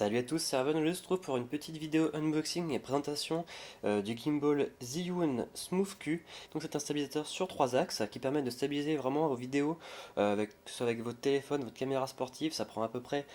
Salut à tous, c'est Raven, je se trouve pour une petite vidéo unboxing et présentation du gimbal Zhiyun Smooth Q. Donc c'est un stabilisateur sur 3 axes qui permet de stabiliser vraiment vos vidéos que ce soit avec votre téléphone, votre caméra sportive. Ça prend à peu près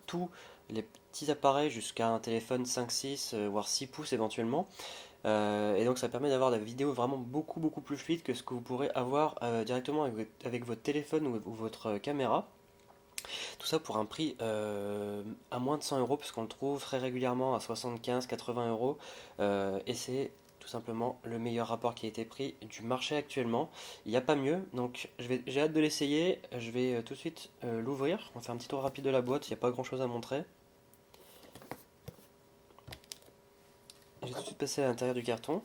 tous les petits appareils jusqu'à un téléphone 5-6 voire 6 pouces éventuellement. Et donc ça permet d'avoir des vidéos vraiment beaucoup plus fluides que ce que vous pourrez avoir directement avec votre téléphone ou votre caméra. Tout ça pour un prix à moins de 100 euros, puisqu'on le trouve très régulièrement à 75-80 euros. Et c'est tout simplement le meilleur rapport qui a été pris du marché actuellement. Il n'y a pas mieux, donc j'ai hâte de l'essayer. Je vais tout de suite l'ouvrir. On va faire un petit tour rapide de la boîte, il n'y a pas grand chose à montrer. J'ai tout de suite passé à l'intérieur du carton.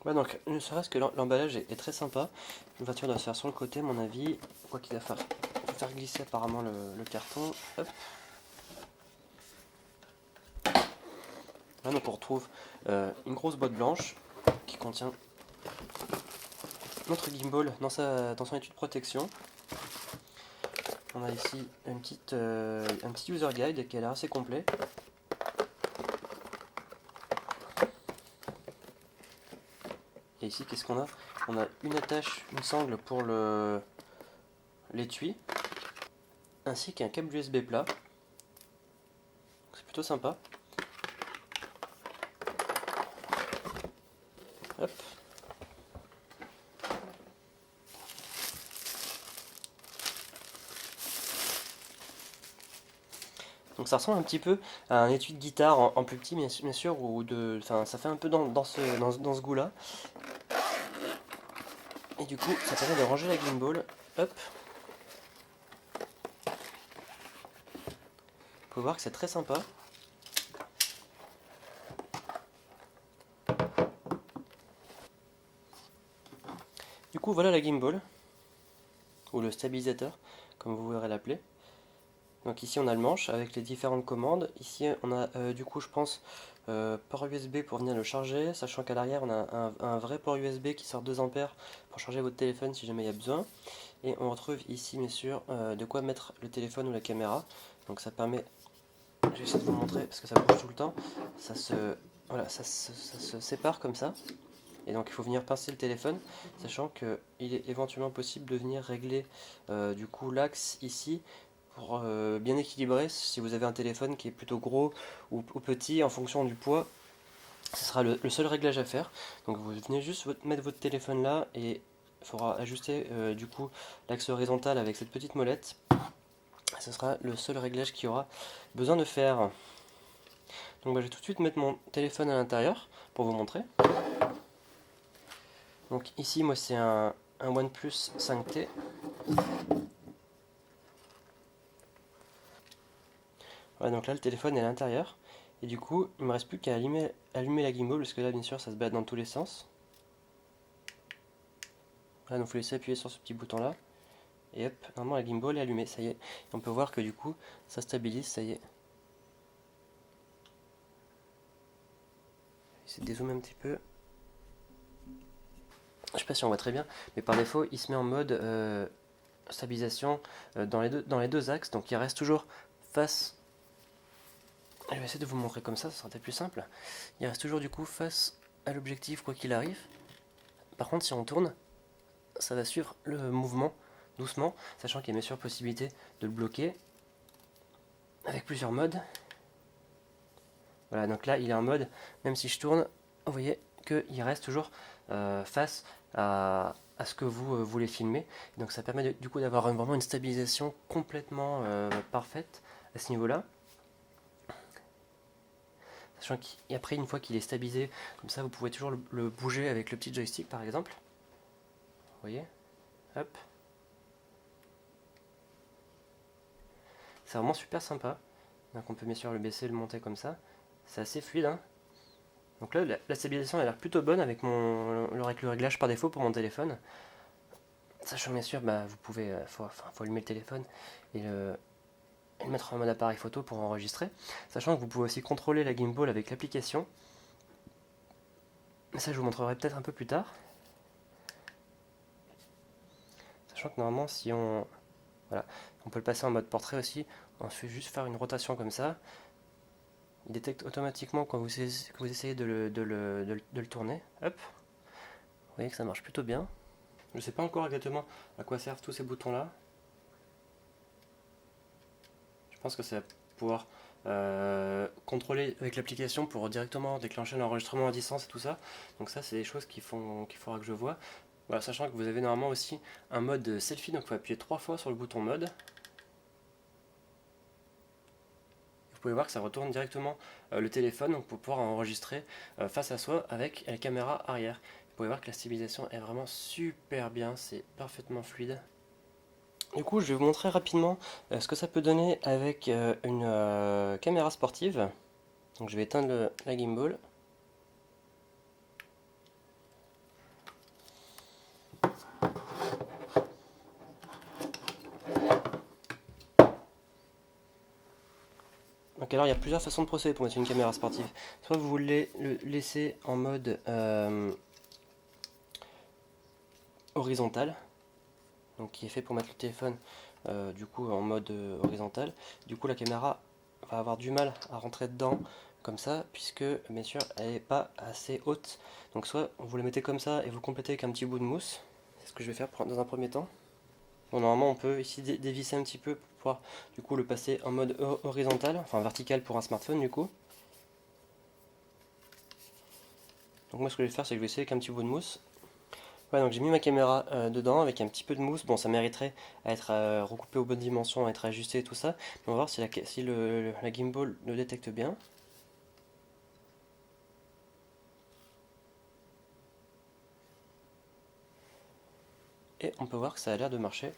Ouais, donc, ne serait-ce que l'emballage est très sympa. L'ouverture doit se faire sur le côté, à mon avis. Quoi qu'il va faire glisser apparemment le carton. Hop. Là, donc on retrouve une grosse boîte blanche qui contient notre gimbal dans son étui de protection. On a ici un petit user guide qui a l'air assez complet. Et ici, qu'est-ce qu'on a? On a une attache, une sangle pour l'étui, ainsi qu'un câble USB plat. C'est plutôt sympa. Hop. Donc ça ressemble un petit peu à un étui de guitare en plus petit, bien sûr, enfin, ça fait un peu dans ce goût-là. Et du coup, ça permet de ranger la gimbal. Hop. Vous pouvez voir que c'est très sympa. Du coup, voilà la gimbal, ou le stabilisateur, comme vous voudrez l'appeler. Donc ici on a le manche avec les différentes commandes. Ici on a du coup je pense port USB pour venir le charger, sachant qu'à l'arrière on a un vrai port USB qui sort 2 ampères pour charger votre téléphone si jamais il y a besoin. Et on retrouve ici bien sûr de quoi mettre le téléphone ou la caméra. Donc ça permet, je vais essayer de vous montrer parce que ça bouge tout le temps, voilà, ça se sépare comme ça. Et donc il faut venir pincer le téléphone, sachant qu'il est éventuellement possible de venir régler du coup l'axe ici pour bien équilibrer. Si vous avez un téléphone qui est plutôt gros ou petit en fonction du poids, ce sera le seul réglage à faire. Donc vous venez juste mettre votre téléphone là et il faudra ajuster du coup l'axe horizontal avec cette petite molette. Ce sera le seul réglage qu'il y aura besoin de faire. Donc je vais tout de suite mettre mon téléphone à l'intérieur pour vous montrer. Donc ici moi c'est un OnePlus 5T. Voilà, donc là le téléphone est à l'intérieur. Et du coup il ne me reste plus qu'à allumer la gimbal, parce que là bien sûr ça se balade dans tous les sens. Voilà, donc il faut laisser appuyer sur ce petit bouton là. Et hop, normalement la gimbal est allumée, ça y est. Et on peut voir que du coup ça stabilise, ça y est. J'essaie de dézoomer un petit peu. Je sais pas si on voit très bien, mais par défaut il se met en mode stabilisation dans les deux axes, donc il reste toujours face. Je vais essayer de vous montrer comme ça sera peut-être plus simple. Il reste toujours du coup face à l'objectif quoi qu'il arrive. Par contre si on tourne, ça va suivre le mouvement doucement, sachant qu'il y a bien sûr possibilité de le bloquer avec plusieurs modes. Voilà, donc là il est en mode, même si je tourne, vous voyez qu'il reste toujours face à ce que vous voulez filmer. Donc ça permet du coup d'avoir vraiment une stabilisation complètement parfaite à ce niveau-là. Sachant qu'après, une fois qu'il est stabilisé, comme ça vous pouvez toujours le bouger avec le petit joystick par exemple. Vous voyez, hop. C'est vraiment super sympa. Donc on peut bien sûr le baisser, le monter comme ça. C'est assez fluide, hein. Donc là, la stabilisation a l'air plutôt bonne avec le réglage par défaut pour mon téléphone. Sachant bien sûr, bah, vous pouvez, faut allumer le téléphone et et le mettre en mode appareil photo pour enregistrer. Sachant que vous pouvez aussi contrôler la gimbal avec l'application. Mais ça je vous montrerai peut-être un peu plus tard. Sachant que normalement si on... Voilà, on peut le passer en mode portrait aussi. On fait juste faire une rotation comme ça. Il détecte automatiquement quand vous essayez de le tourner. Hop. Vous voyez que ça marche plutôt bien. Je ne sais pas encore exactement à quoi servent tous ces boutons là. Je pense que c'est pouvoir contrôler avec l'application pour directement déclencher l'enregistrement à distance et tout ça. Donc ça c'est des choses qu'il faudra que je vois. Voilà, sachant que vous avez normalement aussi un mode selfie, donc il faut appuyer 3 fois sur le bouton mode. Vous pouvez voir que ça retourne directement le téléphone donc pour pouvoir enregistrer face à soi avec la caméra arrière. Vous pouvez voir que la stabilisation est vraiment super bien, c'est parfaitement fluide. Du coup, je vais vous montrer rapidement ce que ça peut donner avec une caméra sportive. Donc je vais éteindre la gimbal. Donc alors il y a plusieurs façons de procéder pour mettre une caméra sportive. Soit vous voulez le laisser en mode horizontal, donc qui est fait pour mettre le téléphone du coup en mode horizontal. Du coup la caméra va avoir du mal à rentrer dedans comme ça, puisque bien sûr elle n'est pas assez haute. Donc soit vous la mettez comme ça et vous complétez avec un petit bout de mousse. C'est ce que je vais faire dans un premier temps. Bon, normalement on peut ici dévisser un petit peu pour pouvoir du coup le passer en mode horizontal, enfin vertical pour un smartphone du coup. Donc moi ce que je vais faire c'est que je vais essayer avec un petit bout de mousse. Voilà, donc j'ai mis ma caméra dedans avec un petit peu de mousse. Bon, ça mériterait à être recoupé aux bonnes dimensions, à être ajusté et tout ça. Mais on va voir si la gimbal le détecte bien. Et on peut voir que ça a l'air de marcher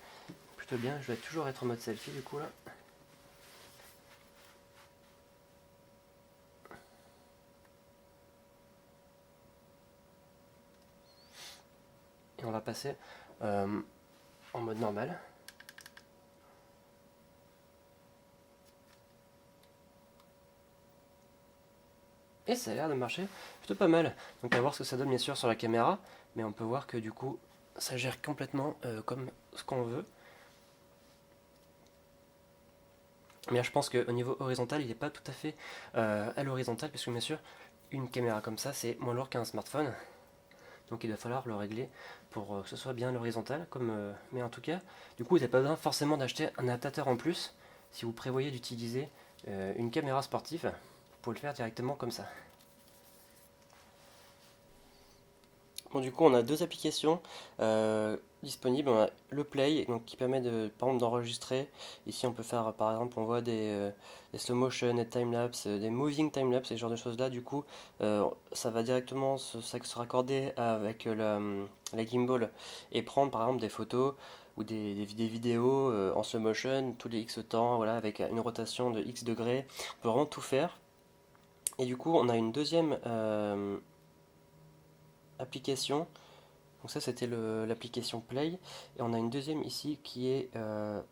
plutôt bien. Je vais toujours être en mode selfie du coup là. Et on va passer en mode normal. Et ça a l'air de marcher plutôt pas mal. Donc à voir ce que ça donne bien sûr sur la caméra. Mais on peut voir que du coup ça gère complètement comme ce qu'on veut. Mais là, je pense qu'au niveau horizontal, il n'est pas tout à fait à l'horizontale, parce que bien sûr, une caméra comme ça, c'est moins lourd qu'un smartphone. Donc il va falloir le régler pour que ce soit bien l'horizontale. Mais en tout cas, du coup, vous n'avez pas besoin forcément d'acheter un adaptateur en plus. Si vous prévoyez d'utiliser une caméra sportive, vous pouvez le faire directement comme ça. Bon, du coup, on a deux applications disponibles. On a le Play, donc, qui permet par exemple d'enregistrer. Ici, on peut faire, par exemple, on voit des slow motion, des time-lapse, des moving time-lapse, ce genre de choses-là. Du coup, ça va directement se raccorder avec la gimbal et prendre, par exemple, des photos ou des vidéos en slow motion tous les X temps, voilà, avec une rotation de X degrés. On peut vraiment tout faire. Et du coup, on a une deuxième application. Donc ça c'était l'application Play. Et on a une deuxième ici qui est le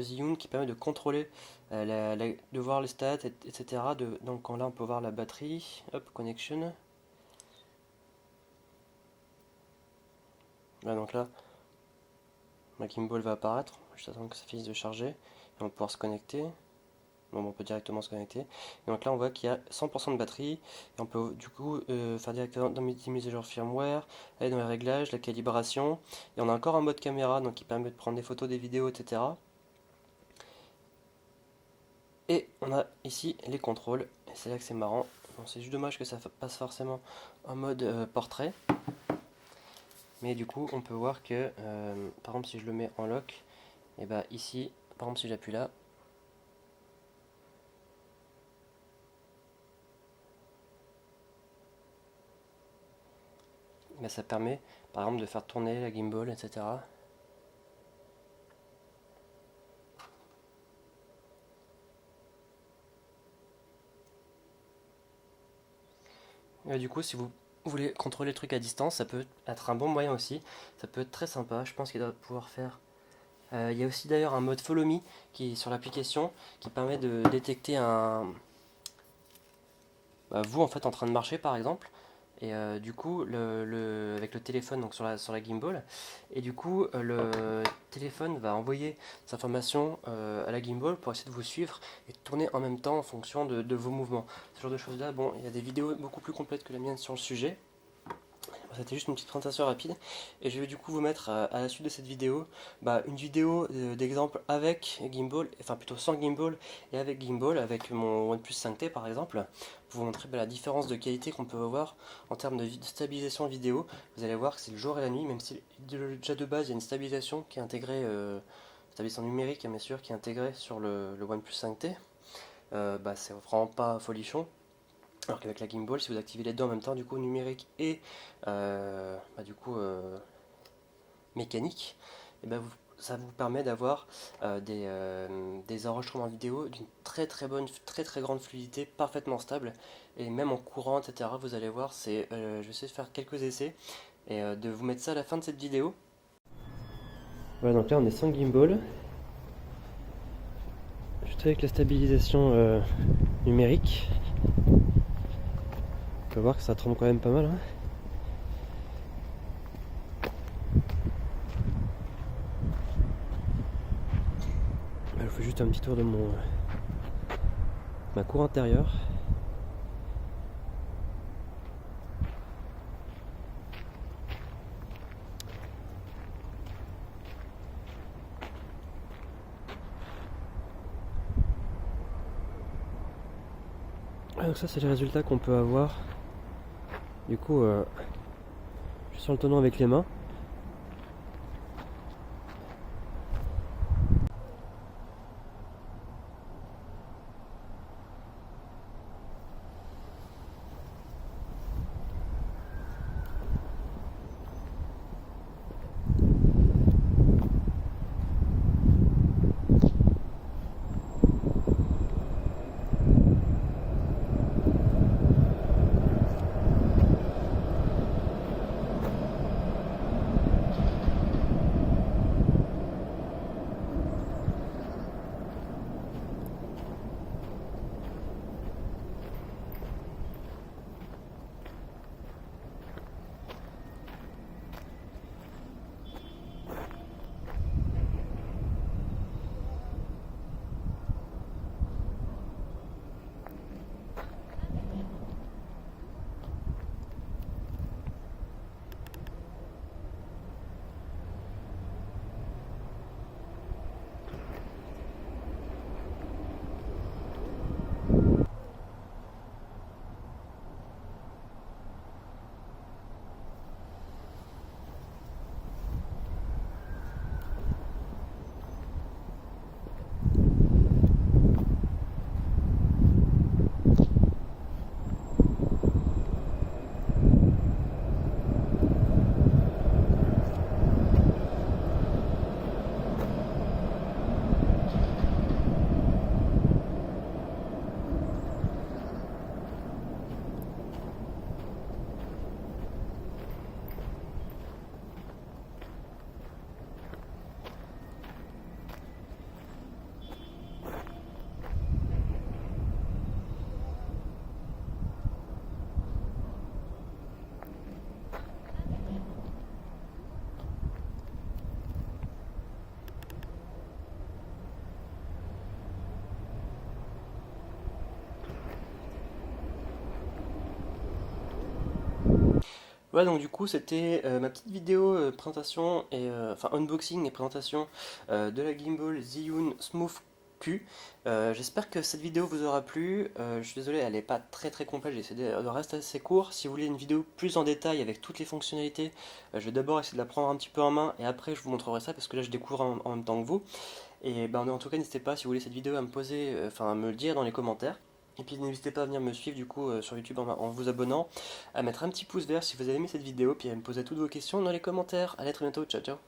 Zhiyun qui permet de contrôler, de voir les stats, etc. Donc là on peut voir la batterie, hop, connection. Là donc là, ma gimbal va apparaître, juste attendre que ça finisse de charger. Et on va pouvoir se connecter. Bon, on peut directement se connecter. Et donc là, on voit qu'il y a 100% de batterie. Et on peut du coup faire directement dans mes mises à jour firmware, aller dans les réglages, la calibration. Et on a encore un mode caméra donc qui permet de prendre des photos, des vidéos, etc. Et on a ici les contrôles. Et c'est là que c'est marrant. Bon, c'est juste dommage que ça passe forcément en mode portrait. Mais du coup, on peut voir que, par exemple, si je le mets en lock, et bah ici, par exemple, si j'appuie là, bah, ça permet par exemple de faire tourner la gimbal, etc. Et du coup, si vous voulez contrôler le truc à distance, ça peut être un bon moyen aussi. Ça peut être très sympa. Je pense qu'il doit pouvoir faire Il y a aussi d'ailleurs un mode Follow Me qui est sur l'application qui permet de détecter vous en fait en train de marcher par exemple. Et du coup, avec le téléphone donc sur la gimbal, et du coup, le téléphone va envoyer des informations à la gimbal pour essayer de vous suivre et de tourner en même temps en fonction de vos mouvements. Ce genre de choses-là, bon, il y a des vidéos beaucoup plus complètes que la mienne sur le sujet. C'était juste une petite présentation rapide et je vais du coup vous mettre à la suite de cette vidéo une vidéo d'exemple avec gimbal, enfin plutôt sans gimbal et avec gimbal, avec mon OnePlus 5T par exemple, pour vous montrer la différence de qualité qu'on peut avoir en termes de stabilisation vidéo. Vous allez voir que c'est le jour et la nuit, même si déjà de base il y a une stabilisation qui est intégrée, stabilisation numérique bien sûr, qui est intégrée sur le OnePlus 5T. C'est vraiment pas folichon. Alors qu'avec la gimbal, si vous activez les deux en même temps, du coup numérique et du coup mécanique, et ça vous permet d'avoir des enregistrements vidéo d'une très très grande fluidité, parfaitement stable, et même en courant, etc. Vous allez voir, je vais essayer de faire quelques essais et de vous mettre ça à la fin de cette vidéo. Voilà, donc là on est sans gimbal, juste avec la stabilisation numérique. On peut voir que ça tremble quand même pas mal, hein. Je fais juste un petit tour de ma cour intérieure. Donc ça c'est les résultats qu'on peut avoir. Du coup, je suis sur le tonneau avec les mains. Voilà, donc du coup c'était ma petite vidéo présentation et enfin unboxing et présentation de la gimbal Zhiyun Smooth Q. J'espère que cette vidéo vous aura plu. Je suis désolé, elle n'est pas très très complète, j'ai essayé de rester assez court. Si vous voulez une vidéo plus en détail avec toutes les fonctionnalités, je vais d'abord essayer de la prendre un petit peu en main et après je vous montrerai ça parce que là je découvre en même temps que vous. Et en tout cas n'hésitez pas si vous voulez cette vidéo à me poser, enfin à me le dire dans les commentaires. Et puis n'hésitez pas à venir me suivre du coup sur YouTube en vous abonnant, à mettre un petit pouce vert si vous avez aimé cette vidéo, puis à me poser toutes vos questions dans les commentaires. Allez, à très bientôt, ciao ciao.